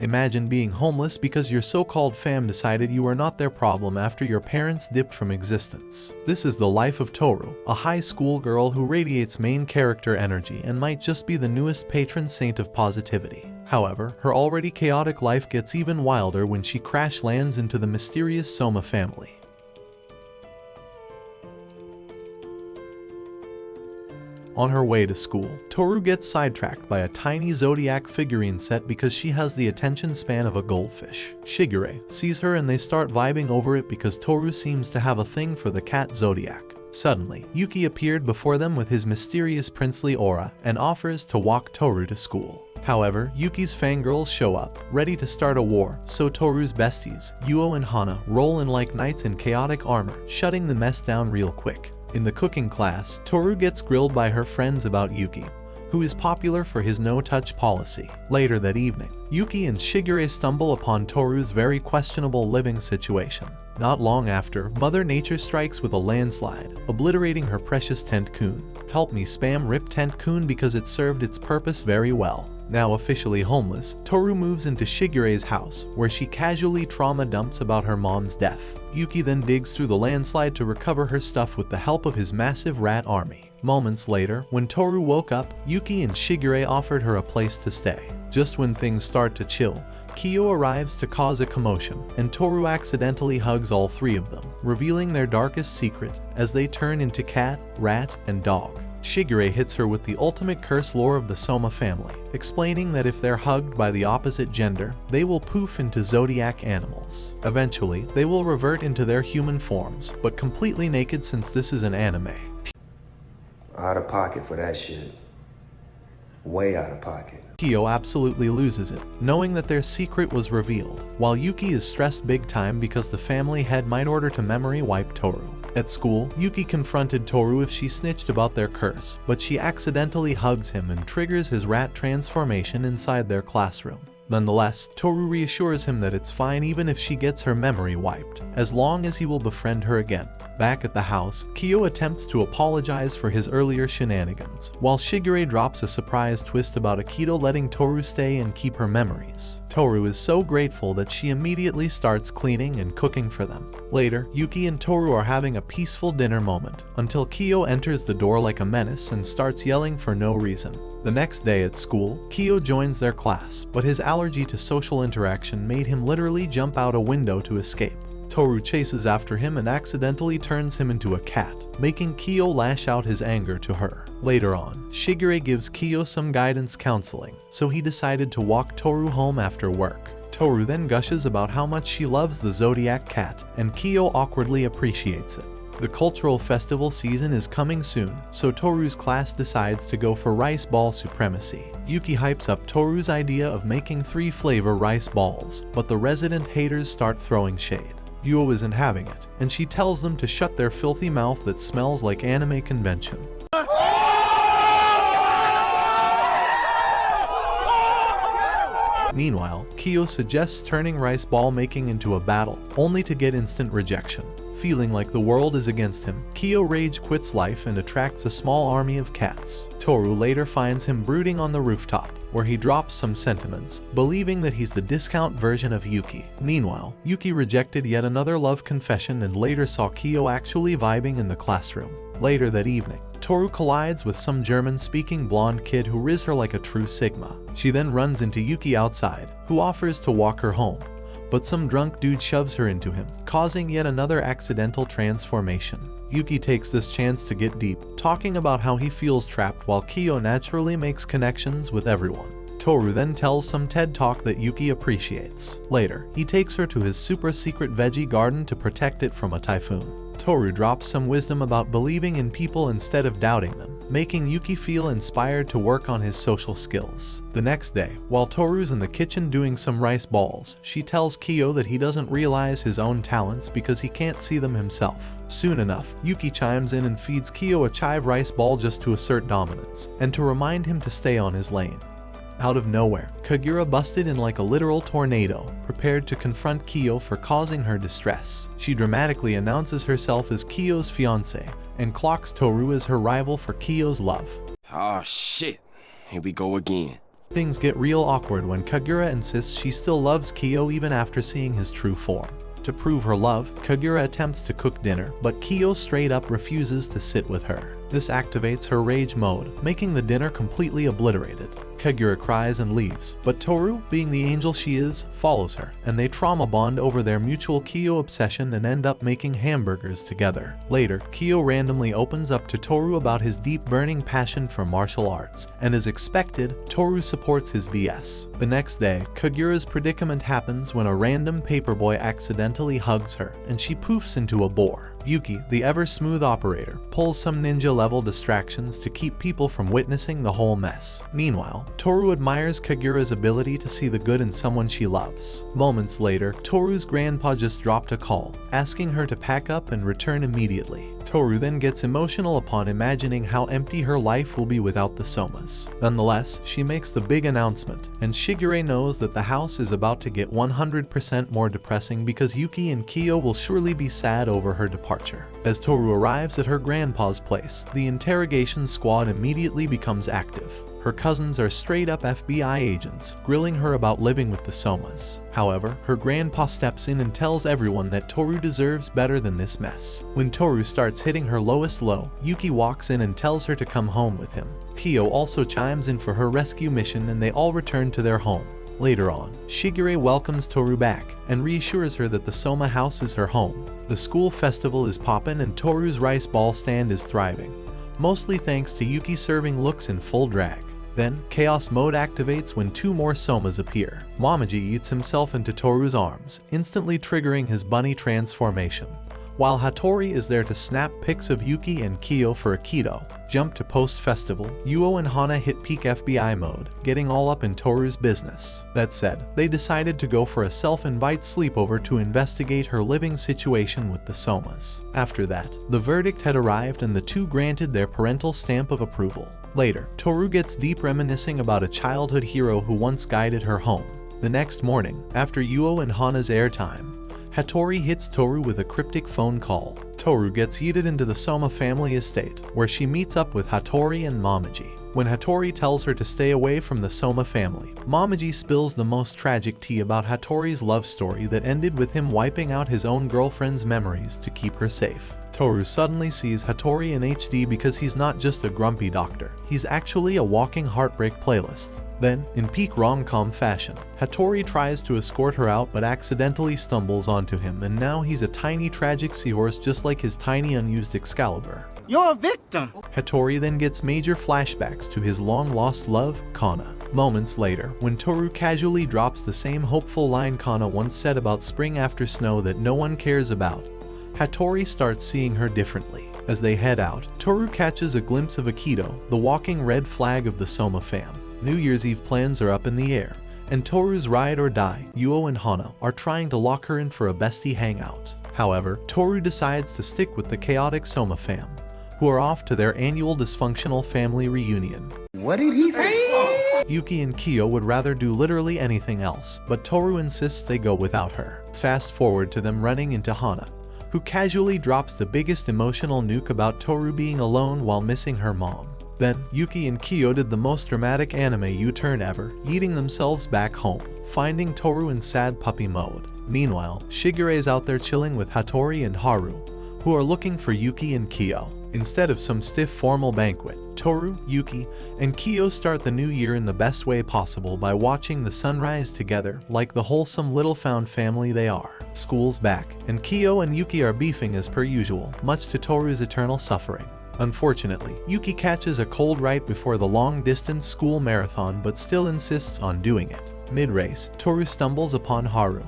Imagine being homeless because your so-called fam decided you are not their problem after your parents dipped from existence. This is the life of Toru, a high school girl who radiates main character energy and might just be the newest patron saint of positivity. However, her already chaotic life gets even wilder when she crash lands into the mysterious Soma family. On her way to school, Toru gets sidetracked by a tiny Zodiac figurine set because she has the attention span of a goldfish. Shigure sees her and they start vibing over it because Toru seems to have a thing for the cat Zodiac. Suddenly, Yuki appeared before them with his mysterious princely aura and offers to walk Toru to school. However, Yuki's fangirls show up, ready to start a war, so Toru's besties, Yuo and Hana, roll in like knights in chaotic armor, shutting the mess down real quick. In the cooking class, Toru gets grilled by her friends about Yuki, who is popular for his no-touch policy. Later that evening, Yuki and Shigure stumble upon Toru's very questionable living situation. Not long after, Mother Nature strikes with a landslide, obliterating her precious tent-kun. Help me spam rip tent-kun because it served its purpose very well. Now officially homeless, Toru moves into Shigure's house, where she casually trauma dumps about her mom's death. Yuki then digs through the landslide to recover her stuff with the help of his massive rat army. Moments later, when Toru woke up, Yuki and Shigure offered her a place to stay. Just when things start to chill, Kyo arrives to cause a commotion, and Toru accidentally hugs all three of them, revealing their darkest secret as they turn into cat, rat, and dog. Shigure hits her with the ultimate curse lore of the Soma family, explaining that if they're hugged by the opposite gender, they will poof into Zodiac animals. Eventually, they will revert into their human forms, but completely naked since this is an anime. Out of pocket for that shit. Way out of pocket. Kyo absolutely loses it, knowing that their secret was revealed, while Yuki is stressed big time because the family head might order to memory wipe Toru. At school, Yuki confronted Toru if she snitched about their curse, but she accidentally hugs him and triggers his rat transformation inside their classroom. Nonetheless, Toru reassures him that it's fine even if she gets her memory wiped, as long as he will befriend her again. Back at the house, Kyo attempts to apologize for his earlier shenanigans, while Shigure drops a surprise twist about Akito letting Toru stay and keep her memories. Toru is so grateful that she immediately starts cleaning and cooking for them. Later, Yuki and Toru are having a peaceful dinner moment, until Kyo enters the door like a menace and starts yelling for no reason. The next day at school, Kyo joins their class, but his allergy to social interaction made him literally jump out a window to escape. Toru chases after him and accidentally turns him into a cat, making Kyo lash out his anger to her. Later on, Shigure gives Kyo some guidance counseling, so he decided to walk Toru home after work. Toru then gushes about how much she loves the Zodiac cat, and Kyo awkwardly appreciates it. The cultural festival season is coming soon, so Toru's class decides to go for rice ball supremacy. Yuki hypes up Toru's idea of making 3-flavor rice balls, but the resident haters start throwing shade. Yuo isn't having it, and she tells them to shut their filthy mouth that smells like anime convention. Meanwhile, Kyo suggests turning rice ball making into a battle, only to get instant rejection. Feeling like the world is against him, Kyo rage quits life and attracts a small army of cats. Toru later finds him brooding on the rooftop, where he drops some sentiments, believing that he's the discount version of Yuki. Meanwhile, Yuki rejected yet another love confession and later saw Kyo actually vibing in the classroom. Later that evening, Toru collides with some German-speaking blonde kid who riz her like a true Sigma. She then runs into Yuki outside, who offers to walk her home, but some drunk dude shoves her into him, causing yet another accidental transformation. Yuki takes this chance to get deep, talking about how he feels trapped while Kyo naturally makes connections with everyone. Toru then tells some TED Talk that Yuki appreciates. Later, he takes her to his super secret veggie garden to protect it from a typhoon. Toru drops some wisdom about believing in people instead of doubting them, making Yuki feel inspired to work on his social skills. The next day, while Toru's in the kitchen doing some rice balls, she tells Kyo that he doesn't realize his own talents because he can't see them himself. Soon enough, Yuki chimes in and feeds Kyo a chive rice ball just to assert dominance, and to remind him to stay on his lane. Out of nowhere, Kagura busted in like a literal tornado, prepared to confront Kyo for causing her distress. She dramatically announces herself as Kyo's fiancé, and clocks Toru as her rival for Kyo's love. Oh shit, here we go again. Things get real awkward when Kagura insists she still loves Kyo even after seeing his true form. To prove her love, Kagura attempts to cook dinner, but Kyo straight up refuses to sit with her. This activates her rage mode, making the dinner completely obliterated. Kagura cries and leaves, but Toru, being the angel she is, follows her, and they trauma bond over their mutual Kyo obsession and end up making hamburgers together. Later, Kyo randomly opens up to Toru about his deep burning passion for martial arts, and as expected, Toru supports his BS. The next day, Kagura's predicament happens when a random paperboy accidentally hugs her, and she poofs into a boar. Yuki, the ever-smooth operator, pulls some ninja-level distractions to keep people from witnessing the whole mess. Meanwhile, Toru admires Kagura's ability to see the good in someone she loves. Moments later, Toru's grandpa just dropped a call, asking her to pack up and return immediately. Toru then gets emotional upon imagining how empty her life will be without the Somas. Nonetheless, she makes the big announcement, and Shigure knows that the house is about to get 100% more depressing because Yuki and Kyo will surely be sad over her departure. As Toru arrives at her grandpa's place, the interrogation squad immediately becomes active. Her cousins are straight-up FBI agents, grilling her about living with the Somas. However, her grandpa steps in and tells everyone that Toru deserves better than this mess. When Toru starts hitting her lowest low, Yuki walks in and tells her to come home with him. Kyo also chimes in for her rescue mission and they all return to their home. Later on, Shigure welcomes Toru back and reassures her that the Soma house is her home. The school festival is poppin' and Toru's rice ball stand is thriving, mostly thanks to Yuki serving looks in full drag. Then, chaos mode activates when two more Somas appear. Momoji eats himself into Toru's arms, instantly triggering his bunny transformation. While Hattori is there to snap pics of Yuki and Kyo for Aikido. Jump to post-festival, Uo and Hana hit peak FBI mode, getting all up in Toru's business. That said, they decided to go for a self-invite sleepover to investigate her living situation with the Somas. After that, the verdict had arrived and the two granted their parental stamp of approval. Later, Toru gets deep reminiscing about a childhood hero who once guided her home. The next morning, after Uo and Hana's airtime, Hattori hits Toru with a cryptic phone call. Toru gets yeeted into the Soma family estate, where she meets up with Hattori and Momoji. When Hattori tells her to stay away from the Soma family, Momoji spills the most tragic tea about Hattori's love story that ended with him wiping out his own girlfriend's memories to keep her safe. Toru suddenly sees Hattori in HD because he's not just a grumpy doctor, he's actually a walking heartbreak playlist. Then, in peak rom-com fashion, Hattori tries to escort her out but accidentally stumbles onto him, and now he's a tiny tragic seahorse just like his tiny unused Excalibur. You're a victim! Hattori then gets major flashbacks to his long-lost love, Hana. Moments later, when Toru casually drops the same hopeful line Hana once said about spring after snow that no one cares about, Hattori starts seeing her differently. As they head out, Toru catches a glimpse of Aikido, the walking red flag of the Soma fam. New Year's Eve plans are up in the air, and Toru's ride or die, Uo and Hana, are trying to lock her in for a bestie hangout. However, Toru decides to stick with the chaotic Soma fam, who are off to their annual dysfunctional family reunion. What did he say? Yuki and Kyo would rather do literally anything else, but Toru insists they go without her. Fast forward to them running into Hana, who casually drops the biggest emotional nuke about Toru being alone while missing her mom. Then, Yuki and Kyo did the most dramatic anime U-turn ever, yeeting themselves back home, finding Toru in sad puppy mode. Meanwhile, Shigure's out there chilling with Hattori and Haru, who are looking for Yuki and Kyo. Instead of some stiff formal banquet, Toru, Yuki, and Kyo start the new year in the best way possible by watching the sunrise together like the wholesome little found family they are. School's back, and Kyo and Yuki are beefing as per usual, much to Toru's eternal suffering. Unfortunately, Yuki catches a cold right before the long-distance school marathon but still insists on doing it. Mid-race, Toru stumbles upon Haru,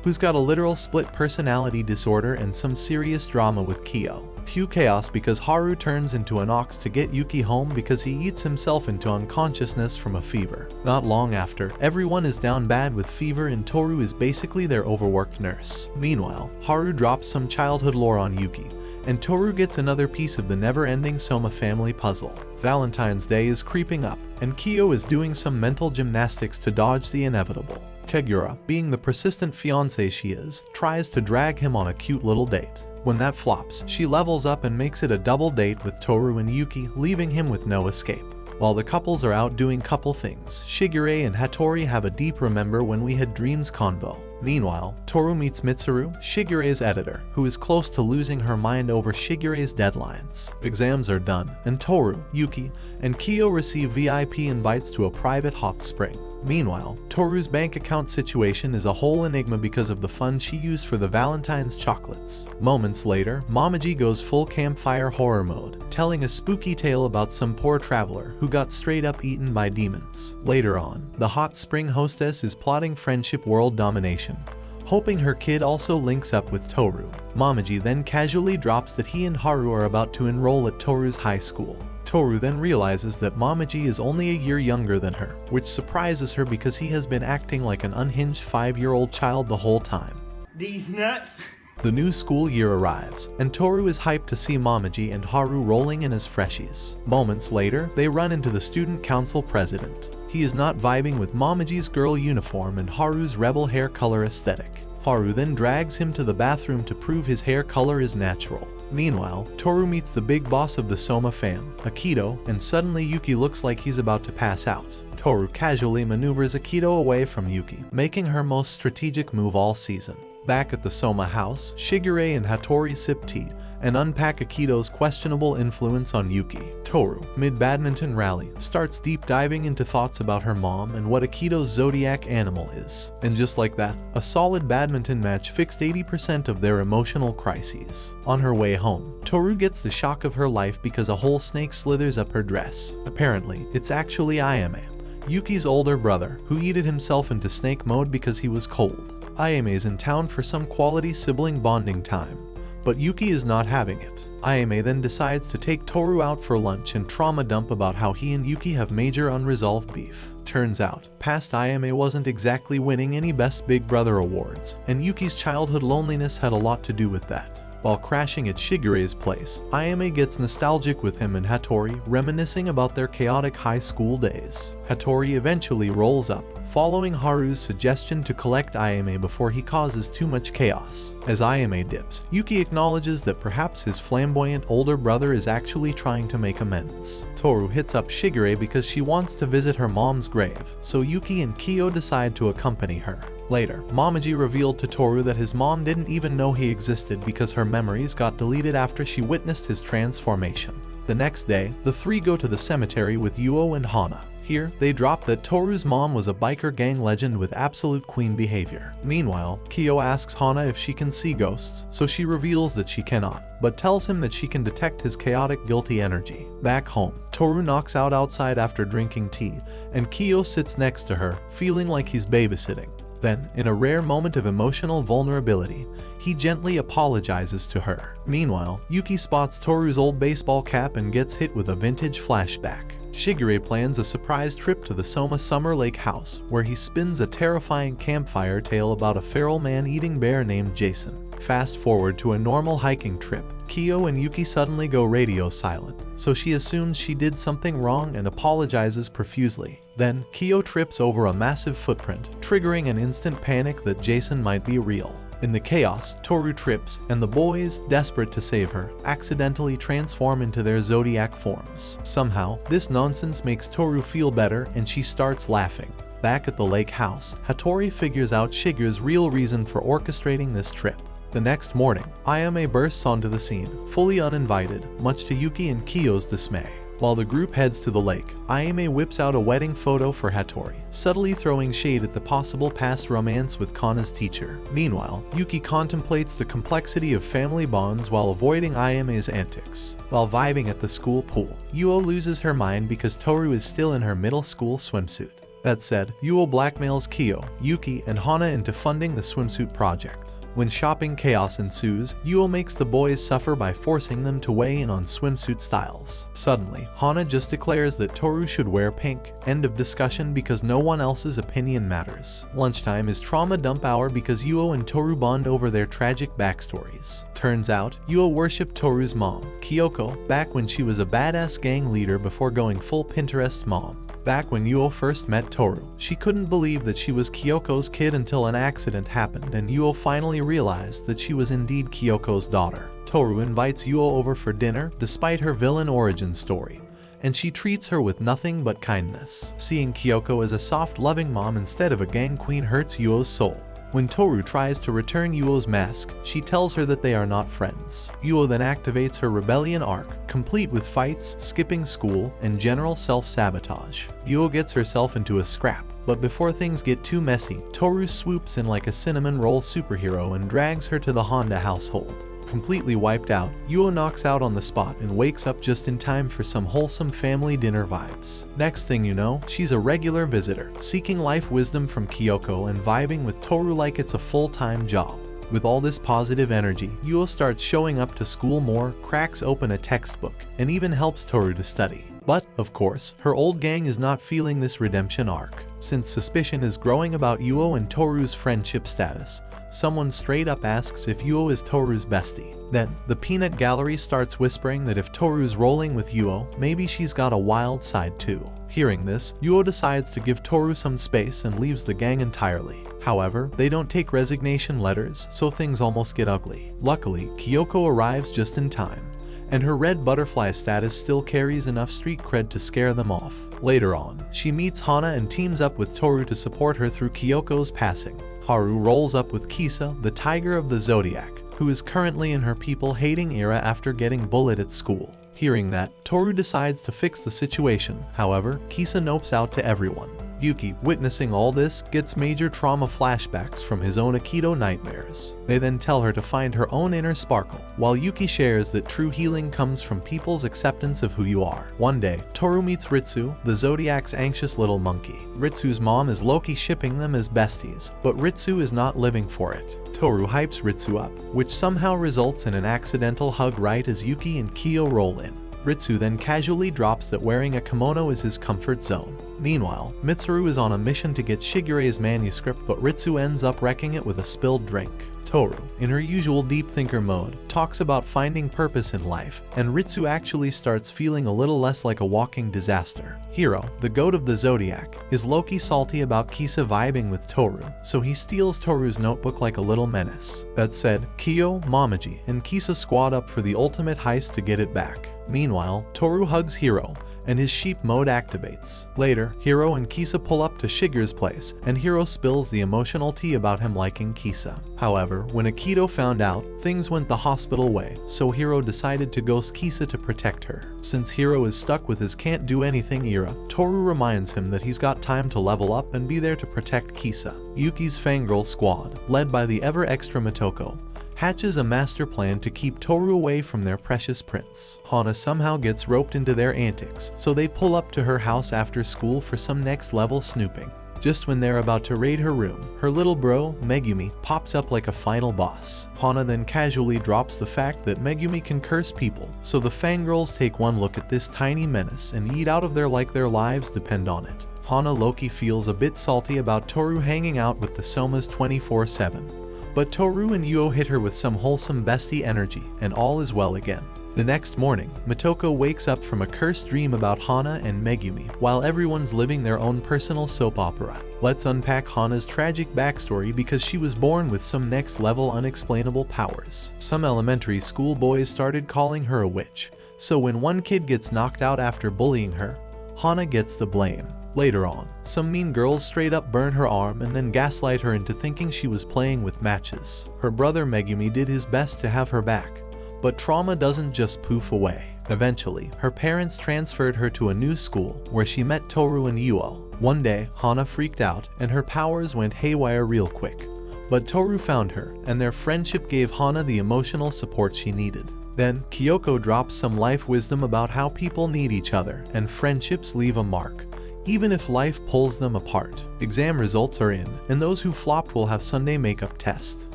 who's got a literal split personality disorder and some serious drama with Kyo. Cue chaos because Haru turns into an ox to get Yuki home because he eats himself into unconsciousness from a fever. Not long after, everyone is down bad with fever and Toru is basically their overworked nurse. Meanwhile, Haru drops some childhood lore on Yuki, and Toru gets another piece of the never-ending Soma family puzzle. Valentine's Day is creeping up, and Kyo is doing some mental gymnastics to dodge the inevitable. Kagura, being the persistent fiancé she is, tries to drag him on a cute little date. When that flops, she levels up and makes it a double date with Toru and Yuki, leaving him with no escape. While the couples are out doing couple things, Shigure and Hattori have a deep remember when we had dreams convo. Meanwhile, Toru meets Mitsuru, Shigure's editor, who is close to losing her mind over Shigure's deadlines. Exams are done, and Toru, Yuki, and Kyo receive VIP invites to a private hot spring. Meanwhile, Toru's bank account situation is a whole enigma because of the funds she used for the Valentine's chocolates. Moments later, Momoji goes full campfire horror mode, telling a spooky tale about some poor traveler who got straight up eaten by demons. Later on, the hot spring hostess is plotting friendship world domination, hoping her kid also links up with Toru. Momoji then casually drops that he and Haru are about to enroll at Toru's high school. Toru then realizes that Momoji is only a year younger than her, which surprises her because he has been acting like an unhinged 5-year-old child the whole time. These nuts. The new school year arrives, and Toru is hyped to see Momoji and Haru rolling in as freshies. Moments later, they run into the student council president. He is not vibing with Momoji's girl uniform and Haru's rebel hair color aesthetic. Haru then drags him to the bathroom to prove his hair color is natural. Meanwhile, Toru meets the big boss of the Soma fam, Akito, and suddenly Yuki looks like he's about to pass out. Toru casually maneuvers Akito away from Yuki, making her most strategic move all season. Back at the Soma house, Shigure and Hattori sip tea and unpack Akito's questionable influence on Yuki. Toru, mid-badminton rally, starts deep diving into thoughts about her mom and what Akito's zodiac animal is. And just like that, a solid badminton match fixed 80% of their emotional crises. On her way home, Toru gets the shock of her life because a whole snake slithers up her dress. Apparently, it's actually Ayame, Yuki's older brother, who yeeted himself into snake mode because he was cold. Ayame is in town for some quality sibling bonding time, but Yuki is not having it. Ayame then decides to take Toru out for lunch and trauma dump about how he and Yuki have major unresolved beef. Turns out, past Ayame wasn't exactly winning any Best Big Brother awards, and Yuki's childhood loneliness had a lot to do with that. While crashing at Shigure's place, Ayame gets nostalgic with him and Hattori, reminiscing about their chaotic high school days. Hattori eventually rolls up, following Haru's suggestion to collect Ayame before he causes too much chaos. As Ayame dips, Yuki acknowledges that perhaps his flamboyant older brother is actually trying to make amends. Toru hits up Shigure because she wants to visit her mom's grave, so Yuki and Kyo decide to accompany her. Later, Momoji revealed to Toru that his mom didn't even know he existed because her memories got deleted after she witnessed his transformation. The next day, the three go to the cemetery with Yuo and Hana. Here, they drop that Toru's mom was a biker gang legend with absolute queen behavior. Meanwhile, Kyo asks Hana if she can see ghosts, so she reveals that she cannot, but tells him that she can detect his chaotic, guilty energy. Back home, Toru knocks out outside after drinking tea, and Kyo sits next to her, feeling like he's babysitting. Then, in a rare moment of emotional vulnerability, he gently apologizes to her. Meanwhile, Yuki spots Toru's old baseball cap and gets hit with a vintage flashback. Shigure plans a surprise trip to the Soma Summer Lake house, where he spins a terrifying campfire tale about a feral man-eating bear named Jason. Fast forward to a normal hiking trip. Kyo and Yuki suddenly go radio silent, so she assumes she did something wrong and apologizes profusely. Then, Kyo trips over a massive footprint, triggering an instant panic that Jason might be real. In the chaos, Toru trips, and the boys, desperate to save her, accidentally transform into their Zodiac forms. Somehow, this nonsense makes Toru feel better, and she starts laughing. Back at the lake house, Hattori figures out Shigure's real reason for orchestrating this trip. The next morning, Ayame bursts onto the scene, fully uninvited, much to Yuki and Kyo's dismay. While the group heads to the lake, Ayame whips out a wedding photo for Hattori, subtly throwing shade at the possible past romance with Kana's teacher. Meanwhile, Yuki contemplates the complexity of family bonds while avoiding Ayame's antics. While vibing at the school pool, Yuo loses her mind because Toru is still in her middle school swimsuit. That said, Yuo blackmails Kyo, Yuki, and Hana into funding the swimsuit project. When shopping chaos ensues, Yuo makes the boys suffer by forcing them to weigh in on swimsuit styles. Suddenly, Hana just declares that Toru should wear pink. End of discussion because no one else's opinion matters. Lunchtime is trauma dump hour because Yuo and Toru bond over their tragic backstories. Turns out, Yuo worshipped Toru's mom, Kyoko, back when she was a badass gang leader before going full Pinterest mom. Back when Yuo first met Toru, she couldn't believe that she was Kyoko's kid until an accident happened and Yuo finally realized that she was indeed Kyoko's daughter. Toru invites Yuo over for dinner despite her villain origin story, and she treats her with nothing but kindness. Seeing Kyoko as a soft, loving mom instead of a gang queen hurts Yuo's soul. When Toru tries to return Yuo's mask, she tells her that they are not friends. Yuo then activates her rebellion arc, complete with fights, skipping school, and general self-sabotage. Yuo gets herself into a scrap, but before things get too messy, Toru swoops in like a cinnamon roll superhero and drags her to the Honda household. Completely wiped out, Yuo knocks out on the spot and wakes up just in time for some wholesome family dinner vibes. Next thing you know, she's a regular visitor, seeking life wisdom from Kyoko and vibing with Toru like it's a full-time job. With all this positive energy, Yuo starts showing up to school more, cracks open a textbook, and even helps Toru to study. But, of course, her old gang is not feeling this redemption arc. Since suspicion is growing about Yuo and Toru's friendship status, someone straight up asks if Yuo is Toru's bestie. Then, the peanut gallery starts whispering that if Toru's rolling with Yuo, maybe she's got a wild side too. Hearing this, Yuo decides to give Toru some space and leaves the gang entirely. However, they don't take resignation letters, so things almost get ugly. Luckily, Kyoko arrives just in time, and her red butterfly status still carries enough street cred to scare them off. Later on, she meets Hana and teams up with Toru to support her through Kyoko's passing. Haru rolls up with Kisa, the tiger of the Zodiac, who is currently in her people-hating era after getting bullied at school. Hearing that, Toru decides to fix the situation. However, Kisa nopes out to everyone. Yuki, witnessing all this, gets major trauma flashbacks from his own Aikido nightmares. They then tell her to find her own inner sparkle, while Yuki shares that true healing comes from people's acceptance of who you are. One day, Toru meets Ritsu, the Zodiac's anxious little monkey. Ritsu's mom is low-key shipping them as besties, but Ritsu is not living for it. Toru hypes Ritsu up, which somehow results in an accidental hug right as Yuki and Kyo roll in. Ritsu then casually drops that wearing a kimono is his comfort zone. Meanwhile, Mitsuru is on a mission to get Shigure's manuscript, but Ritsu ends up wrecking it with a spilled drink. Toru, in her usual deep thinker mode, talks about finding purpose in life, and Ritsu actually starts feeling a little less like a walking disaster. Hiro, the goat of the Zodiac, is low-key salty about Kisa vibing with Toru, so he steals Toru's notebook like a little menace. That said, Kyo, Momoji, and Kisa squad up for the ultimate heist to get it back. Meanwhile, Toru hugs Hiro, and his sheep mode activates. Later, Hiro and Kisa pull up to Shigure's place, and Hiro spills the emotional tea about him liking Kisa. However, when Aikido found out, things went the hospital way, so Hiro decided to ghost Kisa to protect her. Since Hiro is stuck with his can't do anything era, Toru reminds him that he's got time to level up and be there to protect Kisa. Yuki's fangirl squad, led by the ever-extra Motoko, hatches a master plan to keep Toru away from their precious prince. Hana somehow gets roped into their antics, so they pull up to her house after school for some next-level snooping. Just when they're about to raid her room, her little bro, Megumi, pops up like a final boss. Hana then casually drops the fact that Megumi can curse people, so the fangirls take one look at this tiny menace and eat out of there like their lives depend on it. Hana low-key feels a bit salty about Toru hanging out with the Somas 24/7. But Toru and Yuo hit her with some wholesome bestie energy, and all is well again. The next morning, Motoko wakes up from a cursed dream about Hana and Megumi, while everyone's living their own personal soap opera. Let's unpack Hana's tragic backstory because she was born with some next-level unexplainable powers. Some elementary school boys started calling her a witch, so when one kid gets knocked out after bullying her, Hana gets the blame. Later on, some mean girls straight up burn her arm and then gaslight her into thinking she was playing with matches. Her brother Megumi did his best to have her back, but trauma doesn't just poof away. Eventually, her parents transferred her to a new school where she met Toru and Yuo. One day, Hana freaked out and her powers went haywire real quick. But Toru found her, and their friendship gave Hana the emotional support she needed. Then, Kyoko drops some life wisdom about how people need each other, and friendships leave a mark, even if life pulls them apart. Exam results are in, and those who flopped will have Sunday makeup test.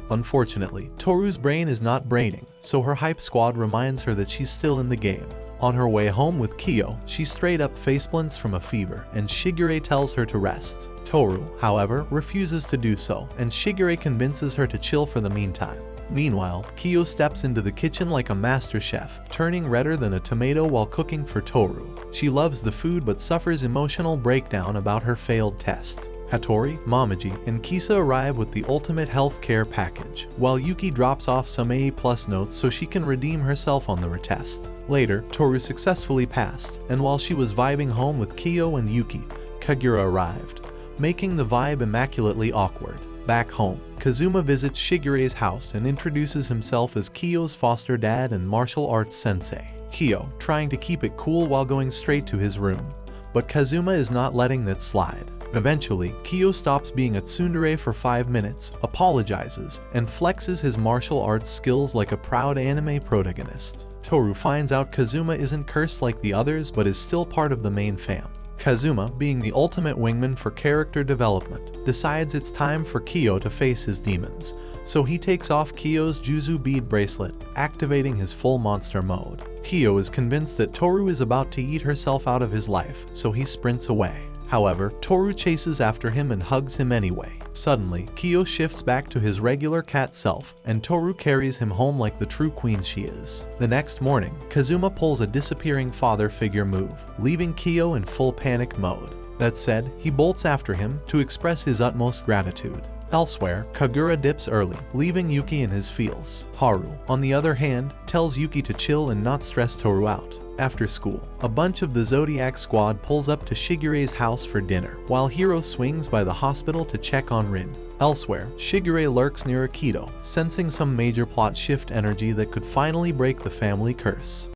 Unfortunately, Toru's brain is not braining, so her hype squad reminds her that she's still in the game. On her way home with Kyo, she straight up faceplants from a fever, and Shigure tells her to rest. Toru, however, refuses to do so, and Shigure convinces her to chill for the meantime. Meanwhile, Kyo steps into the kitchen like a master chef, turning redder than a tomato while cooking for Toru. She loves the food but suffers emotional breakdown about her failed test. Hattori, Momoji, and Kisa arrive with the ultimate healthcare package, while Yuki drops off some A+ notes so she can redeem herself on the retest. Later, Toru successfully passed, and while she was vibing home with Kyo and Yuki, Kagura arrived, making the vibe immaculately awkward. Back home, Kazuma visits Shigure's house and introduces himself as Kyo's foster dad and martial arts sensei. Kyo, trying to keep it cool while going straight to his room, but Kazuma is not letting that slide. Eventually, Kyo stops being a tsundere for 5 minutes, apologizes, and flexes his martial arts skills like a proud anime protagonist. Toru finds out Kazuma isn't cursed like the others but is still part of the main fam. Kazuma, being the ultimate wingman for character development, decides it's time for Kyo to face his demons, so he takes off Kyo's Juzu bead bracelet, activating his full monster mode. Kyo is convinced that Toru is about to eat herself out of his life, so he sprints away. However, Toru chases after him and hugs him anyway. Suddenly, Kyo shifts back to his regular cat self, and Toru carries him home like the true queen she is. The next morning, Kazuma pulls a disappearing father figure move, leaving Kyo in full panic mode. That said, he bolts after him to express his utmost gratitude. Elsewhere, Kagura dips early, leaving Yuki in his feels. Haru, on the other hand, tells Yuki to chill and not stress Toru out. After school, a bunch of the Zodiac squad pulls up to Shigure's house for dinner, while Hiro swings by the hospital to check on Rin. Elsewhere, Shigure lurks near Akido, sensing some major plot shift energy that could finally break the family curse.